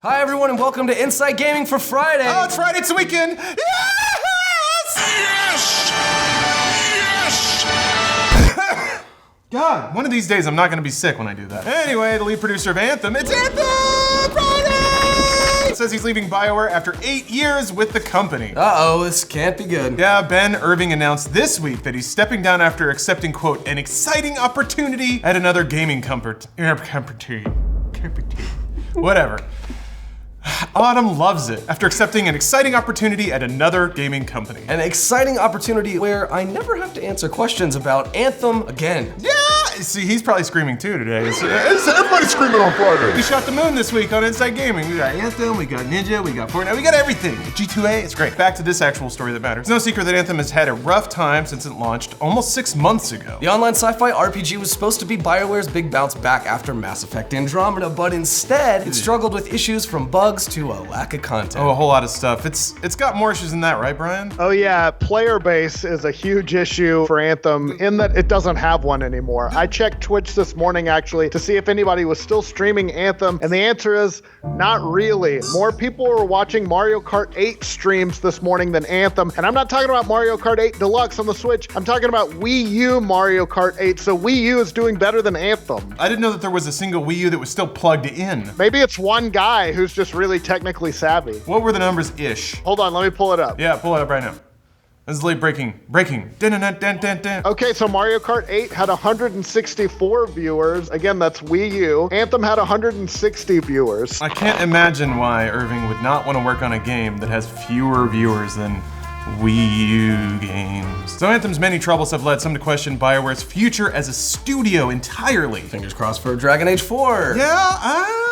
Hi everyone and welcome to Inside Gaming for Friday. Oh, it's Friday, it's the weekend. Yes! Yes! God, one of these days I'm not gonna be sick when I do that. Anyway, the lead producer of Anthem, it's Anthem Friday! Says he's leaving Bioware after 8 years with the company. Uh-oh, this can't be good. Yeah, Ben Irving announced this week that he's stepping down after accepting, quote, an exciting opportunity at another gaming whatever. Autumn loves it after accepting an exciting opportunity at another gaming company. An exciting opportunity where I never have to answer questions about Anthem again. Yeah! See, he's probably screaming too today. Everybody's screaming on Friday. We shot the moon this week on Inside Gaming. We got Anthem, we got Ninja, we got Fortnite, we got everything. G2A, it's great. Back to this actual story that matters. It's no secret that Anthem has had a rough time since it launched almost 6 months ago. The online sci-fi RPG was supposed to be Bioware's big bounce back after Mass Effect Andromeda, but instead, it struggled with issues from bugs to a lack of content. Oh, a whole lot of stuff. It's got more issues than that, right, Brian? Oh yeah, player base is a huge issue for Anthem in that it doesn't have one anymore. I checked Twitch this morning actually to see if anybody was still streaming Anthem, and the answer is not really. More people were watching Mario Kart 8 streams this morning than Anthem, and I'm not talking about Mario Kart 8 Deluxe on the Switch. I'm talking about Wii U Mario Kart 8, so Wii U is doing better than Anthem. I didn't know that there was a single Wii U that was still plugged in. Maybe it's one guy who's just really technically savvy. What were the numbers-ish? Hold on, let me pull it up. Yeah, pull it up right now. This is late breaking. Dun, dun, dun, dun, dun, dun. Okay, so Mario Kart 8 had 164 viewers. Again, that's Wii U. Anthem had 160 viewers. I can't imagine why Irving would not want to work on a game that has fewer viewers than Wii U games. So Anthem's many troubles have led some to question Bioware's future as a studio entirely. Fingers crossed for Dragon Age 4. Yeah,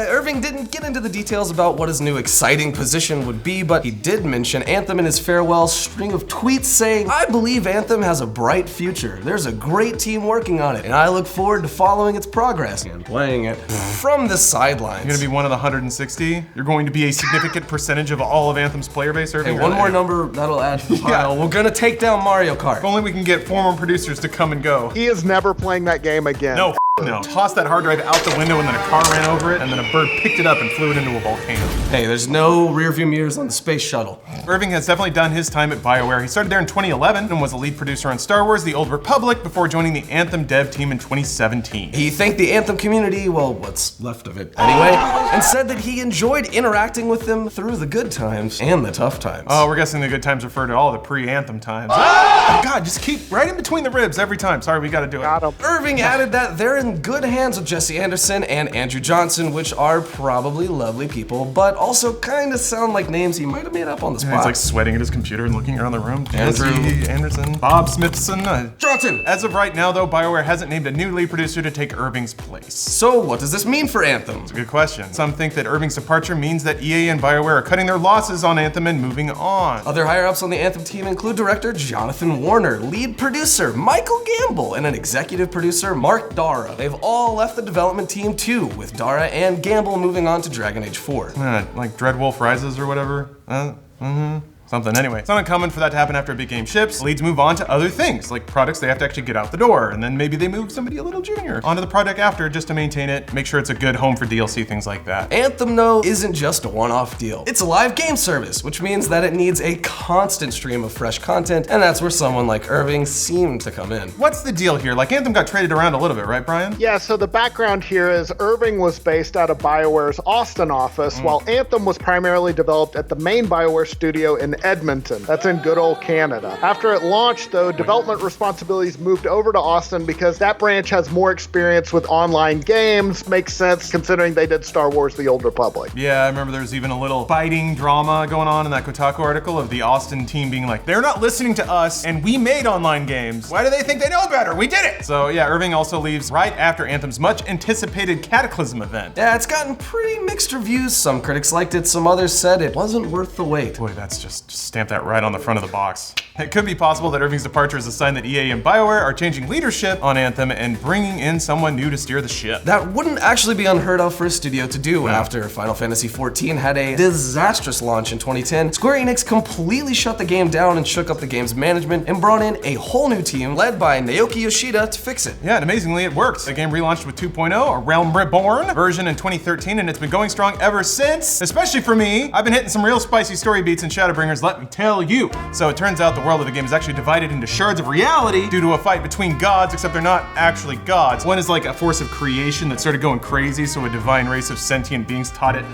Irving didn't get into the details about what his new exciting position would be, but he did mention Anthem in his farewell string of tweets saying, "I believe Anthem has a bright future. There's a great team working on it, and I look forward to following its progress and playing it from the sidelines." You're gonna be one of the 160? You're going to be a significant percentage of all of Anthem's player base, Irving? Hey, one more number that'll add to the pile. We're gonna take down Mario Kart. If only we can get former producers to come and go. He is never playing that game again. No. No. Tossed that hard drive out the window and then a car ran over it and then a bird picked it up and flew it into a volcano. Hey, there's no rearview mirrors on the space shuttle. Irving has definitely done his time at Bioware. He started there in 2011 and was a lead producer on Star Wars: The Old Republic before joining the Anthem dev team in 2017. He thanked the Anthem community, well, what's left of it anyway, and said that he enjoyed interacting with them through the good times and the tough times. Oh, we're guessing the good times refer to all the pre-Anthem times. Oh, God, just keep right in between the ribs every time. Sorry, we gotta do it. Got him. Irving added that they're in good hands with Jesse Anderson and Andrew Johnson, which are probably lovely people, but also kind of sound like names he might have made up on the spot. He's like sweating at his computer and looking around the room. Andrew Anderson, Bob Smithson, Johnson. As of right now, though, Bioware hasn't named a new lead producer to take Irving's place. So what does this mean for Anthem? It's a good question. Some think that Irving's departure means that EA and Bioware are cutting their losses on Anthem and moving on. Other higher-ups on the Anthem team include director Jonathan Warner, lead producer Michael Gamble, and an executive producer Mark Dara. They've all left the development team too, with Dara and Gamble moving on to Dragon Age 4. Like Dreadwolf Rises or whatever? Something. Anyway, it's not uncommon for that to happen after a big game ships. Leads move on to other things, like products they have to actually get out the door, and then maybe they move somebody a little junior onto the project after just to maintain it, make sure it's a good home for DLC, things like that. Anthem, though, isn't just a one-off deal. It's a live game service, which means that it needs a constant stream of fresh content, and that's where someone like Irving seemed to come in. What's the deal here? Like, Anthem got traded around a little bit, right, Brian? Yeah, so the background here is Irving was based out of Bioware's Austin office, while Anthem was primarily developed at the main Bioware studio in Edmonton. That's in good old Canada. After it launched, though, development responsibilities moved over to Austin because that branch has more experience with online games. Makes sense considering they did Star Wars: The Old Republic. Yeah, I remember there was even a little fighting drama going on in that Kotaku article of the Austin team being like, they're not listening to us and we made online games. Why do they think they know better? We did it! So yeah, Irving also leaves right after Anthem's much anticipated Cataclysm event. Yeah, it's gotten pretty mixed reviews. Some critics liked it, some others said it wasn't worth the wait. Boy, that's just Just stamp that right on the front of the box. It could be possible that Irving's departure is a sign that EA and Bioware are changing leadership on Anthem and bringing in someone new to steer the ship. That wouldn't actually be unheard of for a studio to do. After Final Fantasy XIV had a disastrous launch in 2010, Square Enix completely shut the game down and shook up the game's management and brought in a whole new team led by Naoki Yoshida to fix it. Yeah, and amazingly it worked. The game relaunched with 2.0, a Realm Reborn version in 2013, and it's been going strong ever since. Especially for me, I've been hitting some real spicy story beats in Shadowbringers, let me tell you. So it turns out the world of the game is actually divided into shards of reality due to a fight between gods, except they're not actually gods. One is like a force of creation that started going crazy, so a divine race of sentient beings taught it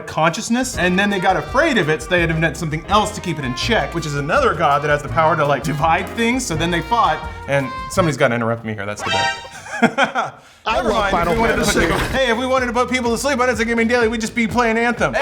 consciousness, and then they got afraid of it, so they had to invent something else to keep it in check, which is another god that has the power to divide things, so then they fought, and somebody's gotta interrupt me here, that's the bad. I love Final Fantasy. Hey, if we wanted to put people to sleep on Inside Gaming Daily, we'd just be playing Anthem.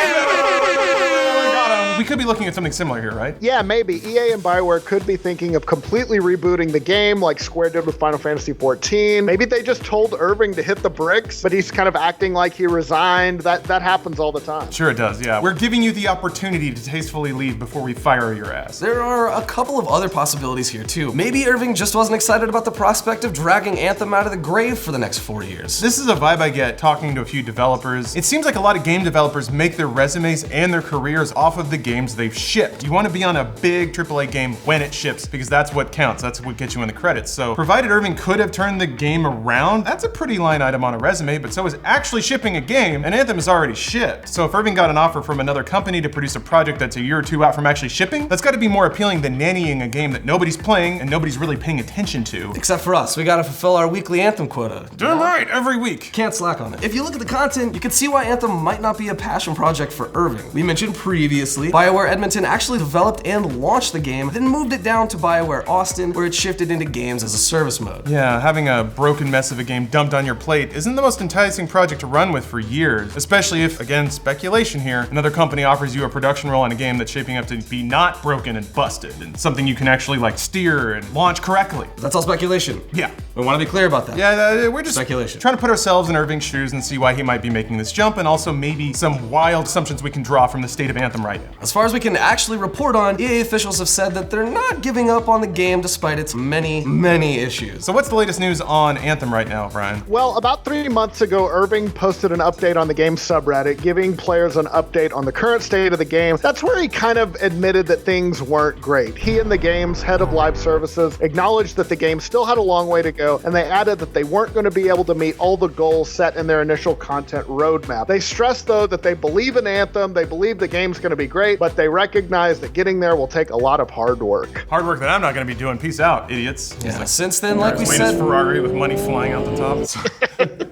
We could be looking at something similar here, right? Yeah, maybe. EA and Bioware could be thinking of completely rebooting the game like Square did with Final Fantasy XIV. Maybe they just told Irving to hit the bricks, but he's kind of acting like he resigned. That happens all the time. Sure it does, yeah. We're giving you the opportunity to tastefully leave before we fire your ass. There are a couple of other possibilities here too. Maybe Irving just wasn't excited about the prospect of dragging Anthem out of the grave for the next 4 years. This is a vibe I get talking to a few developers. It seems like a lot of game developers make their resumes and their careers off of the games they've shipped. You want to be on a big AAA game when it ships because that's what counts. That's what gets you in the credits. So provided Irving could have turned the game around, that's a pretty line item on a resume, but so is actually shipping a game, and Anthem is already shipped. So if Irving got an offer from another company to produce a project that's a year or two out from actually shipping, that's got to be more appealing than nannying a game that nobody's playing and nobody's really paying attention to. Except for us, we gotta fulfill our weekly Anthem quota. Damn right, every week. Can't slack on it. If you look at the content, you can see why Anthem might not be a passion project for Irving. We mentioned previously, Bioware Edmonton actually developed and launched the game, then moved it down to Bioware Austin, where it shifted into games as a service mode. Yeah, having a broken mess of a game dumped on your plate isn't the most enticing project to run with for years, especially if, again, speculation here, another company offers you a production role in a game that's shaping up to be not broken and busted, and something you can actually steer and launch correctly. That's all speculation. Yeah. We want to be clear about that. Yeah, we're just speculation. Trying to put ourselves in Irving's shoes and see why he might be making this jump, and also maybe some wild assumptions we can draw from the state of Anthem right now. As far as we can actually report on, EA officials have said that they're not giving up on the game despite its many issues. So what's the latest news on Anthem right now, Brian? Well, about 3 months ago, Irving posted an update on the game subreddit, giving players an update on the current state of the game. That's where he kind of admitted that things weren't great. He and the game's head of live services acknowledged that the game still had a long way to go, and they added that they weren't going to be able to meet all the goals set in their initial content roadmap. They stressed, though, that they believe in Anthem, they believe the game's going to be great, but they recognize that getting there will take a lot of hard work. Hard work that I'm not going to be doing. Peace out, idiots. Yeah, since then, like we said, Ferrari with money flying out the top.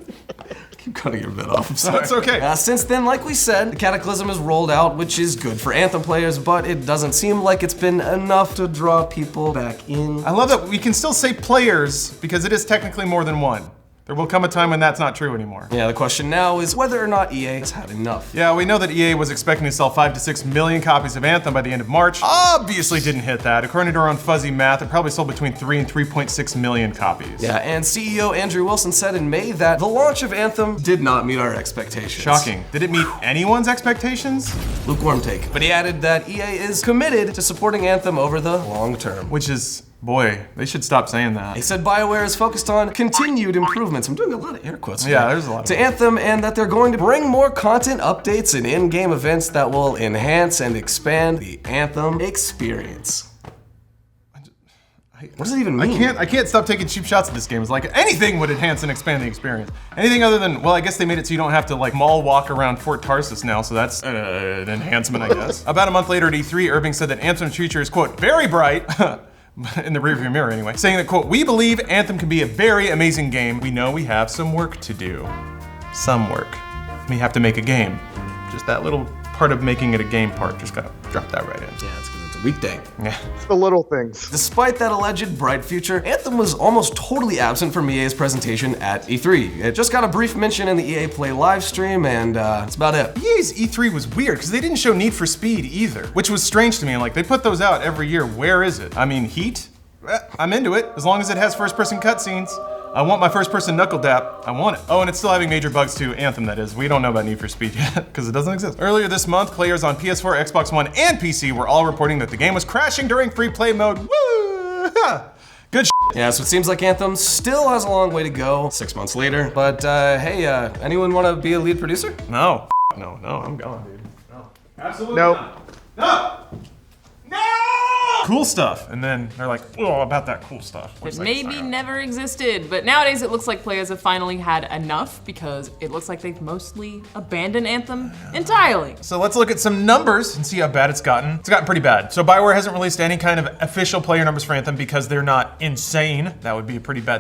Keep cutting your bit off. I'm sorry. That's okay. Since then, like we said, the Cataclysm has rolled out, which is good for Anthem players, but it doesn't seem like it's been enough to draw people back in. I love that we can still say players because it is technically more than one. There will come a time when that's not true anymore. Yeah, the question now is whether or not EA has had enough. Yeah, we know that EA was expecting to sell 5 to 6 million copies of Anthem by the end of March. Obviously didn't hit that. According to our own fuzzy math, it probably sold between 3 and 3.6 million copies. Yeah, and CEO Andrew Wilson said in May that the launch of Anthem did not meet our expectations. Shocking. Did it meet anyone's expectations? Lukewarm take. But he added that EA is committed to supporting Anthem over the long term. Which is, boy, they should stop saying that. He said Bioware is focused on continued improvements. I'm doing a lot of air quotes here. Yeah, there's a lot. To Anthem, and that they're going to bring more content updates and in-game events that will enhance and expand the Anthem experience. What does it even mean? I can't stop taking cheap shots at this game. It's like anything would enhance and expand the experience. Anything other than, well, I guess they made it so you don't have to mall walk around Fort Tarsus now, so that's an enhancement, I guess. About a month later at E3, Irving said that Anthem's future is, quote, very bright. In the rearview mirror anyway, saying that, quote, we believe Anthem can be a very amazing game. We know we have some work to do. Some work. We have to make a game. Just that little part of making it a game part, just gotta drop that right in. Yeah, it's because it's a weekday. Yeah. The little things. Despite that alleged bright future, Anthem was almost totally absent from EA's presentation at E3. It just got a brief mention in the EA Play live stream, and that's about it. EA's E3 was weird, because they didn't show Need for Speed either, which was strange to me. They put those out every year. Where is it? I mean, Heat? I'm into it, as long as it has first-person cutscenes. I want my first person knuckle dap. I want it. Oh, and it's still having major bugs too. Anthem, that is. We don't know about Need for Speed yet, because it doesn't exist. Earlier this month, players on PS4, Xbox One, and PC were all reporting that the game was crashing during free play mode. Woo! Good shit. Yeah, so it seems like Anthem still has a long way to go, 6 months later. But hey, anyone want to be a lead producer? No. No, I'm gone, dude. No. Absolutely Nope. not. No! No! Cool stuff. And then they're like, oh, about that cool stuff. It maybe never existed, but nowadays it looks like players have finally had enough because it looks like they've mostly abandoned Anthem entirely. So let's look at some numbers and see how bad it's gotten. It's gotten pretty bad. So Bioware hasn't released any kind of official player numbers for Anthem because they're not insane. That would be a pretty bad